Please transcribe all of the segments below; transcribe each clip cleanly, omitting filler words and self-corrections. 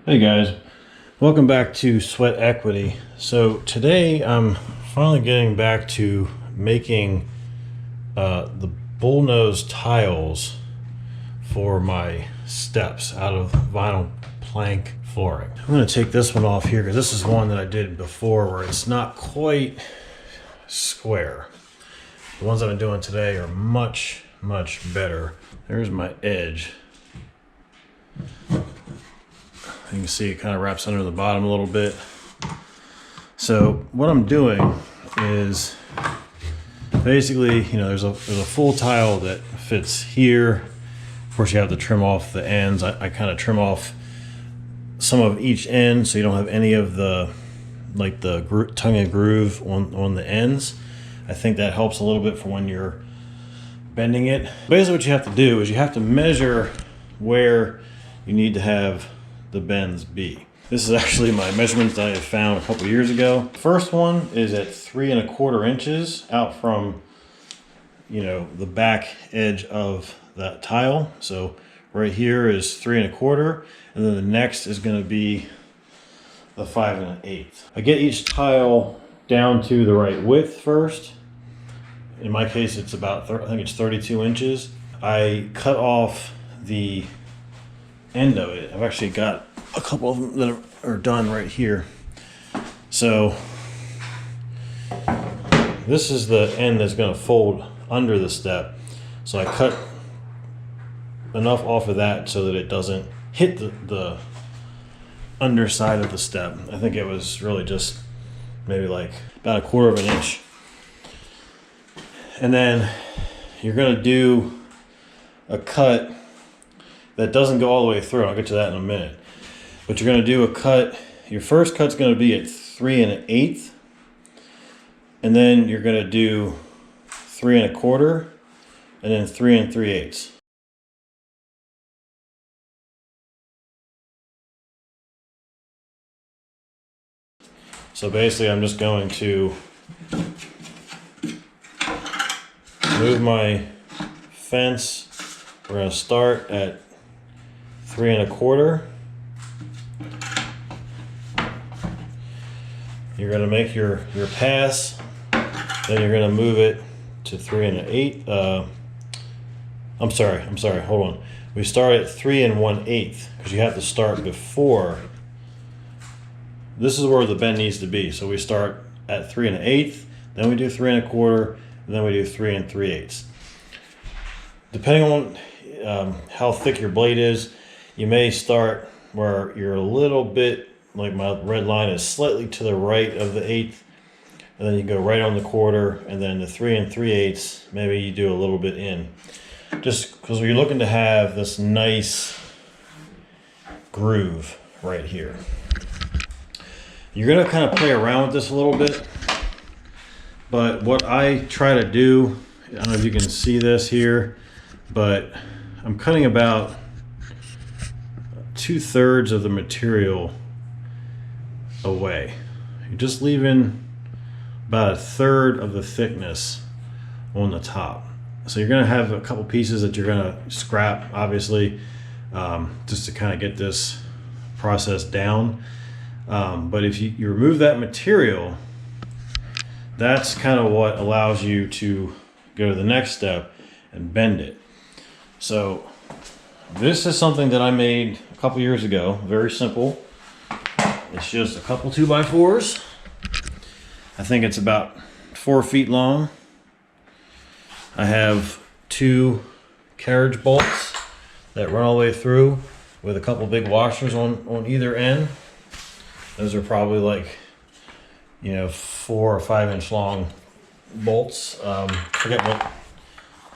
Hey guys, welcome back to Sweat Equity. So today I'm finally getting back to making the bullnose tiles for my steps out of vinyl plank flooring. I'm going to take this one off here because this is one that I did before where it's not quite square. The ones I've been doing today are much better. There's my edge. You can see it kind of wraps under the bottom a little bit. So what I'm doing is basically, there's a full tile that fits here. Of course, you have to trim off the ends. I kind of trim off some of each end so you don't have any of the tongue and groove on the ends. I think that helps a little bit for when you're bending it. Basically what you have to do is you have to measure where you need to have the bends be. This is actually my measurements that I had found a couple years ago. First one is at 3 1/4 inches out from, the back edge of that tile. So right here is 3 1/4, and then the next is going to be the 5 1/8. I get each tile down to the right width first. In my case, it's about, I think it's 32 inches. I cut off the end of it. I've actually got a couple of them that are done right here. So this is the end that's going to fold under the step. So I cut enough off of that so that it doesn't hit the underside of the step. I think it was really just maybe like about 1/4 inch. And then you're going to do a cut that doesn't go all the way through. I'll get to that in a minute. But you're going to do a cut. Your first cut's going to be at 3 1/8, and then you're going to do 3 1/4, and then 3 3/8. So basically, I'm just going to move my fence. We're going to start at 3 1/4. You're going to make your pass, then you're going to move it to 3 1/8. I'm sorry, hold on. We start at 3 1/8 because you have to start before. This is where the bend needs to be. So we start at 3 1/8, then we do 3 1/4, and then we do 3 3/8. Depending on how thick your blade is, you may start where you're a little bit, like my red line is slightly to the right of the 1/8, and then you go right on the 1/4, and then the 3 3/8, maybe you do a little bit in. Just because you're looking to have this nice groove right here. You're going to kind of play around with this a little bit, but what I try to do, I don't know if you can see this here, but I'm cutting about 2/3 of the material away. You're just leaving about 1/3 of the thickness on the top. So you're going to have a couple pieces that you're going to scrap, obviously, just to kind of get this process down. But if you remove that material, that's kind of what allows you to go to the next step and bend it. So this is something that I made a couple years ago. Very simple. It's just a couple 2x4s. I think it's about 4 feet long. I have 2 carriage bolts that run all the way through with a couple big washers on either end. Those are probably like, 4 or 5 inch long bolts. Forget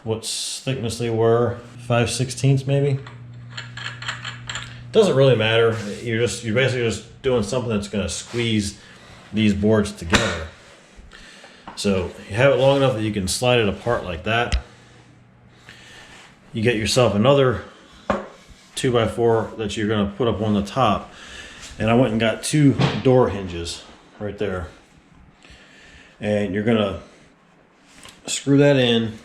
what thickness they were, 5/16 maybe. Doesn't really matter. You're basically just doing something that's going to squeeze these boards together. So you have it long enough that you can slide it apart like that. You get yourself another 2x4 that you're going to put up on the top. And I went and got 2 door hinges right there. And you're going to screw that in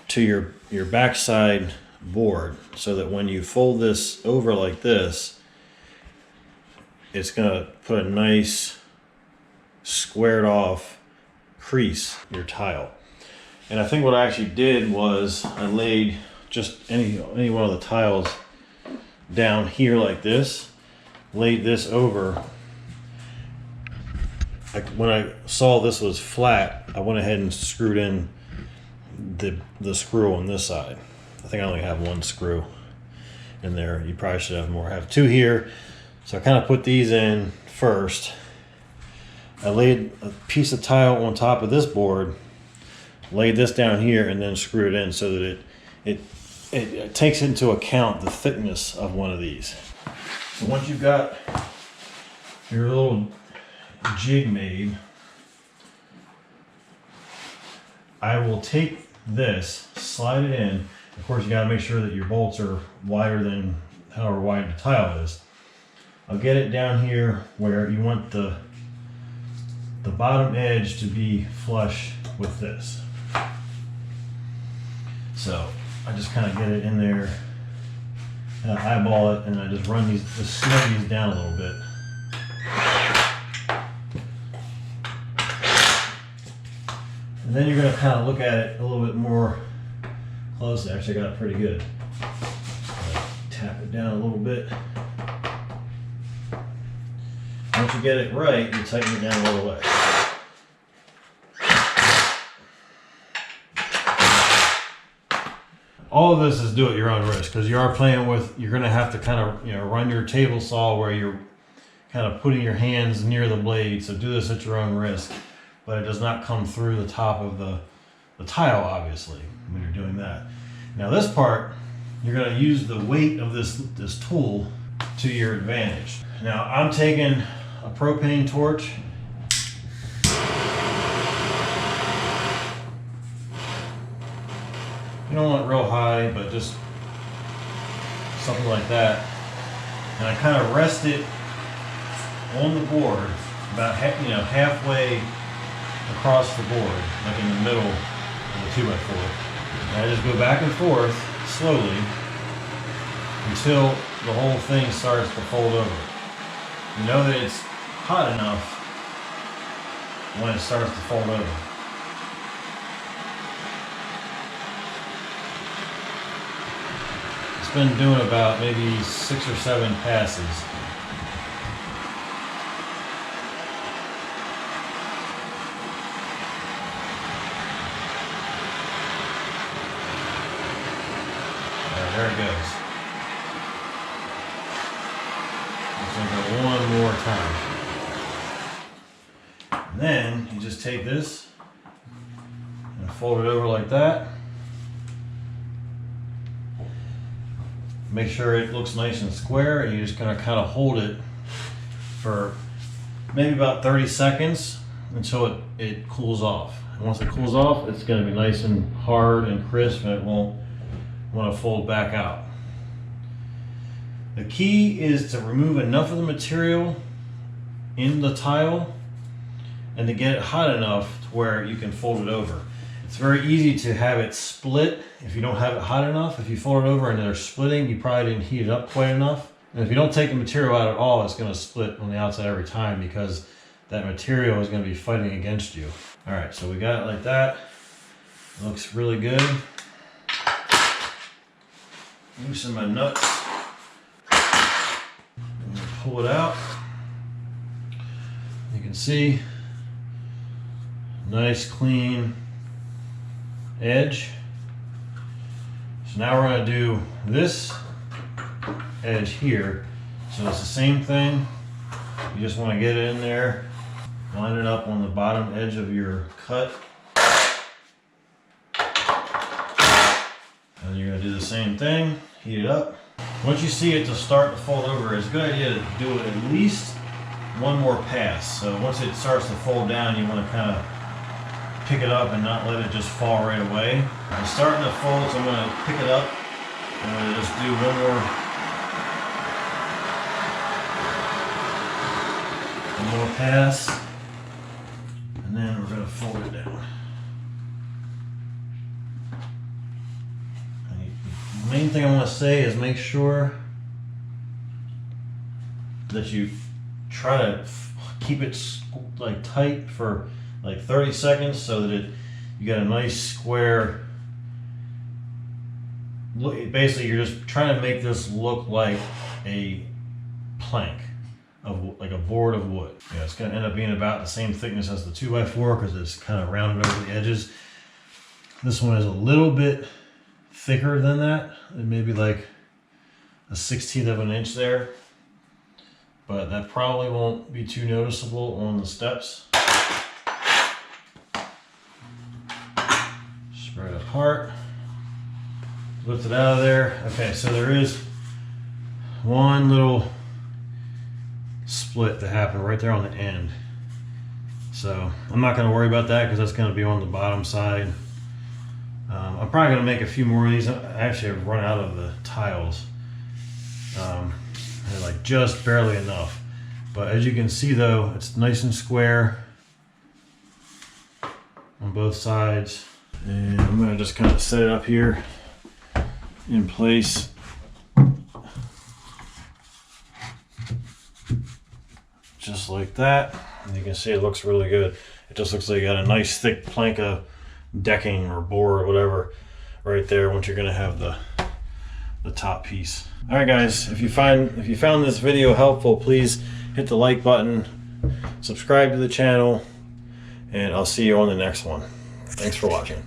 to your backside board so that when you fold this over like this, it's gonna put a nice squared off crease in your tile. And I think what I actually did was I laid just any one of the tiles down here like this, laid this over. Like when I saw this was flat, I went ahead and screwed in the screw on this side. I think I only have one screw in there. You probably should have more. I have two here. So I kind of put these in first. I laid a piece of tile on top of this board, laid this down here, and then screwed it in so that it takes into account the thickness of one of these. So once you've got your little jig made, I will take this, slide it in. Of course, you got to make sure that your bolts are wider than however wide the tile is. I'll get it down here where you want the bottom edge to be flush with this. So I just kind of get it in there, and I eyeball it, and I just run these, just slow these down a little bit. And then you're going to kind of look at it a little bit more closely. Actually, I got it pretty good. Tap it down a little bit. Once you get it right, you tighten it down all the way. All of this is do at your own risk, because you are playing with, you're going to have to kind of, run your table saw where you're kind of putting your hands near the blade. So do this at your own risk, but it does not come through the top of the tile, obviously, when you're doing that. Now this part, you're going to use the weight of this tool to your advantage. Now I'm taking a propane torch. You don't want it real high, but just something like that. And I kind of rest it on the board about halfway across the board, like in the middle of the 2x4. And I just go back and forth slowly until the whole thing starts to fold over. You know that it's hot enough when it starts to fold over. It's been doing about maybe 6 or 7 passes. There it goes. Let's go one more time. And then you just take this and fold it over like that. Make sure it looks nice and square, and you're just going to kind of hold it for maybe about 30 seconds until it cools off. And once it cools off, it's going to be nice and hard and crisp, and it won't want to fold back out. The key is to remove enough of the material in the tile and to get it hot enough to where you can fold it over. It's very easy to have it split if you don't have it hot enough. If you fold it over and they're splitting, you probably didn't heat it up quite enough. And if you don't take the material out at all, it's going to split on the outside every time because that material is going to be fighting against you. All right, so we got it like that. It looks really good. Loosen my nuts. I'm going to pull it out. You can see nice clean edge. So now we're going to do this edge here. So it's the same thing. You just want to get it in there, line it up on the bottom edge of your cut. And you're going to do the same thing, heat it up. Once you see it to start to fold over, it's a good idea to do it at least one more pass. So once it starts to fold down, you want to kind of pick it up and not let it just fall right away. It's starting to fold, so I'm going to pick it up. I'm going to just do one more pass, and then we're going to fold it down. The main thing I want to say is make sure that you try to keep it like tight for like 30 seconds so that you got a nice square look. Basically, you're just trying to make this look like a plank of like a board of wood. Yeah, it's going to end up being about the same thickness as the 2x4 because it's kind of rounded over the edges. This one is a little bit thicker than that, maybe like a 1/16 of an inch there, but that probably won't be too noticeable on the steps. Spread apart, lift it out of there. Okay, so there is one little split that happened right there on the end. So I'm not going to worry about that because that's going to be on the bottom side. I'm probably going to make a few more of these. I actually have run out of the tiles. They're like just barely enough. But as you can see though, it's nice and square on both sides. And I'm going to just kind of set it up here in place. Just like that. And you can see it looks really good. It just looks like you got a nice thick plank of decking or board or whatever right there once you're going to have the top piece. All right guys, if you found this video helpful, please hit the like button, subscribe to the channel, and I'll see you on the next one. Thanks for watching.